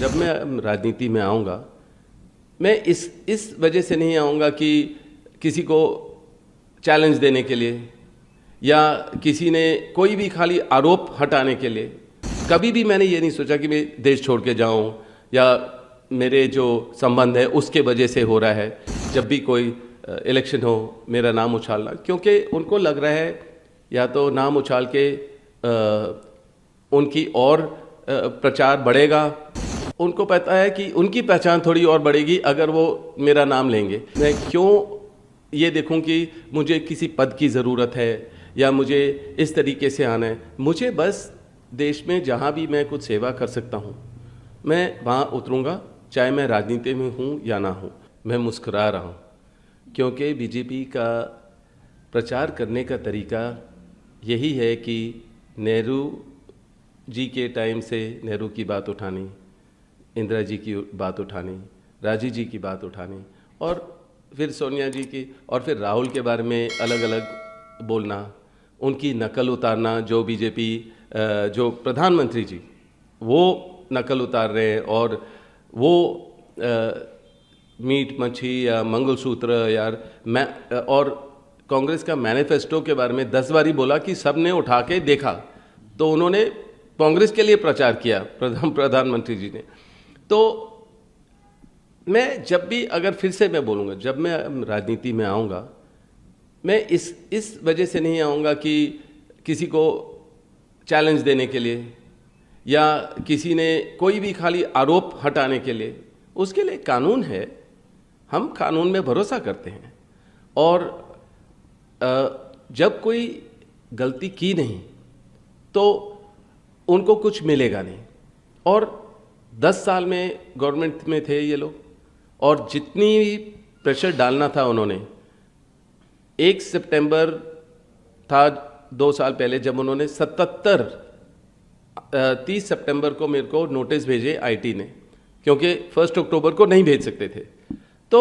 जब मैं राजनीति में आऊँगा, मैं इस वजह से नहीं आऊँगा कि किसी को चैलेंज देने के लिए या किसी ने कोई भी खाली आरोप हटाने के लिए। कभी भी मैंने ये नहीं सोचा कि मैं देश छोड़ के जाऊँ या मेरे जो संबंध है उसके वजह से हो रहा है। जब भी कोई इलेक्शन हो मेरा नाम उछालना, क्योंकि उनको लग रहा है या तो नाम उछाल के उनकी और प्रचार बढ़ेगा। उनको पता है कि उनकी पहचान थोड़ी और बढ़ेगी अगर वो मेरा नाम लेंगे। मैं क्यों ये देखूं कि मुझे किसी पद की ज़रूरत है या मुझे इस तरीके से आना है। मुझे बस देश में जहाँ भी मैं कुछ सेवा कर सकता हूँ मैं वहाँ उतरूँगा, चाहे मैं राजनीति में हूँ या ना हूँ। मैं मुस्कुरा रहा हूँ क्योंकि बीजेपी का प्रचार करने का तरीका यही है कि नेहरू जी के टाइम से नेहरू की बात उठानी, इंदिरा जी की बात उठानी, राजीव जी की बात उठानी और फिर सोनिया जी की और फिर राहुल के बारे में अलग अलग बोलना, उनकी नकल उतारना। जो बीजेपी जो प्रधानमंत्री जी वो नकल उतार रहे हैं और वो मीट मच्छी या मंगलसूत्र यार मैं और कांग्रेस का मैनिफेस्टो के बारे में 10 बार ही बोला कि सब ने उठा के देखा, तो उन्होंने कांग्रेस के लिए प्रचार किया प्रधानमंत्री जी ने। तो मैं जब भी अगर फिर से मैं बोलूँगा, जब मैं राजनीति में आऊँगा मैं इस वजह से नहीं आऊँगा कि किसी को चैलेंज देने के लिए या किसी ने कोई भी खाली आरोप हटाने के लिए। उसके लिए कानून है, हम कानून में भरोसा करते हैं और जब कोई गलती की नहीं तो उनको कुछ मिलेगा नहीं। और 10 साल में गवर्नमेंट में थे ये लोग और जितनी भी प्रेशर डालना था उन्होंने। 1 सितंबर था 2 साल पहले जब उन्होंने 30 सितंबर को मेरे को नोटिस भेजे आईटी ने, क्योंकि 1 अक्टूबर को नहीं भेज सकते थे। तो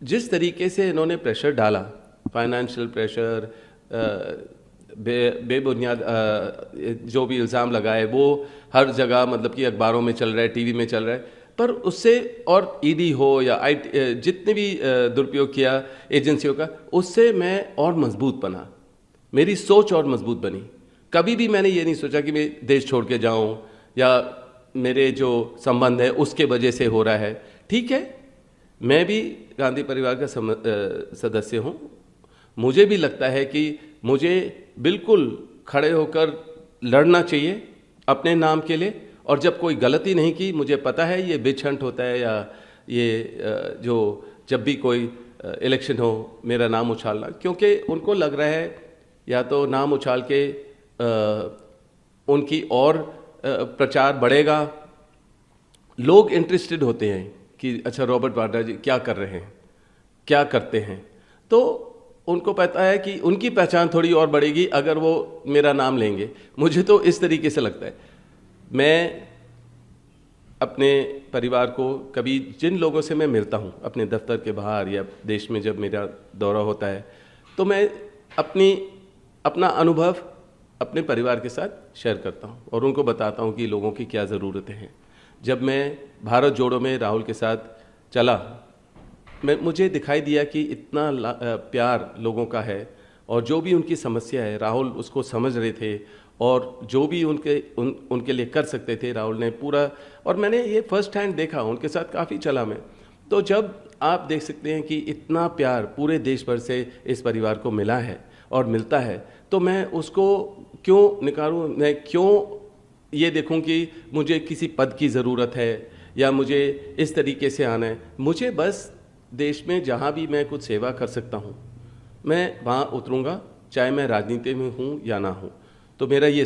जिस तरीके से इन्होंने प्रेशर डाला, फाइनेंशियल प्रेशर, बेबुनियाद जो भी इल्ज़ाम लगाए वो हर जगह मतलब कि अखबारों में चल रहा है, टीवी में चल रहा है, पर उससे और ईडी हो या जितने भी दुरुपयोग किया एजेंसियों का, उससे मैं और मजबूत बना, मेरी सोच और मजबूत बनी। कभी भी मैंने ये नहीं सोचा कि मैं देश छोड़ के जाऊं या मेरे जो संबंध है उसके वजह से हो रहा है। ठीक है, मैं भी गांधी परिवार का सदस्य हूं, मुझे भी लगता है कि मुझे बिल्कुल खड़े होकर लड़ना चाहिए अपने नाम के लिए। और जब कोई गलती नहीं की, मुझे पता है ये बिच हंट होता है या ये जो जब भी कोई इलेक्शन हो मेरा नाम उछालना, क्योंकि उनको लग रहा है या तो नाम उछाल के उनकी और प्रचार बढ़ेगा। लोग इंटरेस्टेड होते हैं कि अच्छा रॉबर्ट वाड्रा जी क्या कर रहे हैं, क्या करते हैं, तो उनको पता है कि उनकी पहचान थोड़ी और बढ़ेगी अगर वो मेरा नाम लेंगे। मुझे तो इस तरीके से लगता है। मैं अपने परिवार को कभी जिन लोगों से मैं मिलता हूँ अपने दफ्तर के बाहर या देश में जब मेरा दौरा होता है, तो मैं अपना अनुभव अपने परिवार के साथ शेयर करता हूँ और उनको बताता हूँ कि लोगों की क्या ज़रूरतें हैं। जब मैं भारत जोड़ो में राहुल के साथ चला, मुझे दिखाई दिया कि इतना प्यार लोगों का है और जो भी उनकी समस्या है राहुल उसको समझ रहे थे और जो भी उनके लिए कर सकते थे राहुल ने पूरा। और मैंने ये फर्स्ट हैंड देखा, उनके साथ काफ़ी चला मैं। तो जब आप देख सकते हैं कि इतना प्यार पूरे देश भर से इस परिवार को मिला है और मिलता है, तो मैं उसको क्यों निकालूं, मैं क्यों ये देखूं कि मुझे किसी पद की ज़रूरत है या मुझे इस तरीके से आना है। मुझे बस देश में जहाँ भी मैं कुछ सेवा कर सकता हूँ मैं वहाँ उतरूँगा, चाहे मैं राजनीति में हूँ या ना हूँ। तो मेरा ये